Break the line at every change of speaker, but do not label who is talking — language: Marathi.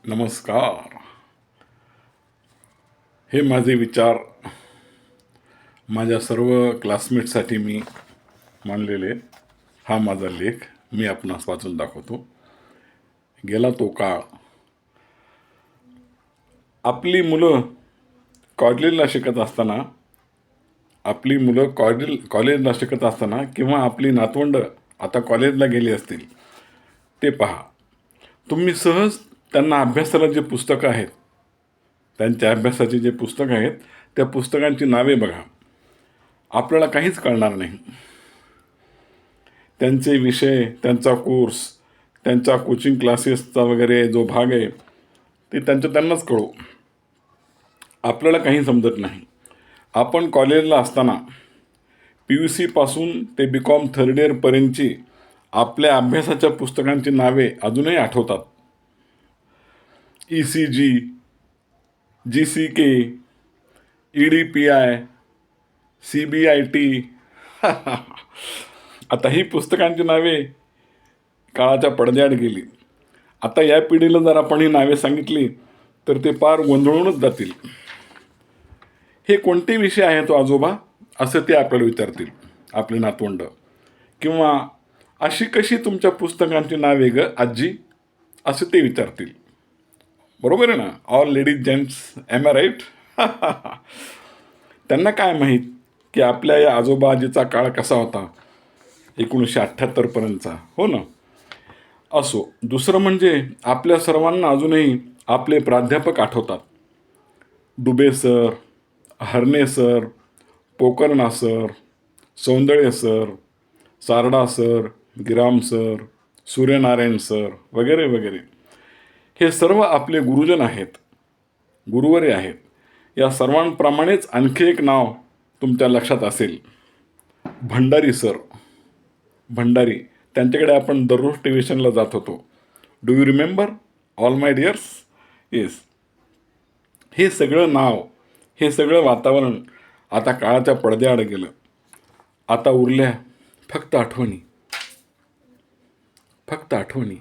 नमस्कार. हे माझे विचार माझ्या सर्व क्लासमेटसाठी मी मांडलेले हा माझा लेख मी आपणास वाचून दाखवतो. गेला तो काळ. आपली मुलं कॉलेजला शिकत असताना किंवा आपली नातवंड आता कॉलेजला गेली असतील, ते पहा. तुम्ही सहज त्यांना अभ्यासाला जे पुस्तकं आहेत, त्यांच्या अभ्यासाचे जे पुस्तकं आहेत, त्या पुस्तकांची नावे बघा. आपल्याला काहीच कळणार नाही. त्यांचे विषय, त्यांचा कोर्स, त्यांचा कोचिंग क्लासेसचा वगैरे जो भाग आहे ते त्यांनाच कळू. आपल्याला काही समजत नाही. आपण कॉलेजला असताना PUC ते BCom थर्ड इयरपर्यंतची आपल्या अभ्यासाच्या पुस्तकांची नावे अजूनही आठवतात. ECG, GCK, EDPI, CBIT. आता ही पुस्तकांची नावे काळाच्या पडद्याआड गेली. आता या पिढीला जर आपण ही नावे सांगितली तर ते पार गोंधळूनच जातील. हे कोणते विषय आहेत तो आजोबा, असं ते आपल्याला विचारतील, आपले नातवंड. किंवा अशी कशी तुमच्या पुस्तकांची नावे ग आजी, असं ते विचारतील. बरोबर आहे ना? All ladies gents, am I right? त्यांना काय माहीत की आपल्या या आजोबा आजीचा काळ कसा होता, 1978पर्यंतचा. हो ना? असो. दुसरं म्हणजे आपल्या सर्वांना अजूनही आपले प्राध्यापक आठवतात. Dubey sir, Harne sir, Pokarna sir, Saundale sir, Sarda sir, Giram sir, Suryanarayan sir वगैरे वगैरे. हे सर्व आपले गुरुजन आहेत, गुरुवरे आहेत. या सर्वांप्रमाणेच आणखी एक नाव तुमच्या लक्षात असेल, भंडारी सर. भंडारी, त्यांच्याकडे आपण दररोज ट्युशनला जात होतो. Do you remember all my dears? Yes. हे सगळं नाव, हे सगळं वातावरण आता काळाच्या पडद्याआड गेलं. आता उरल्या फक्त आठवणी, फक्त आठवणी.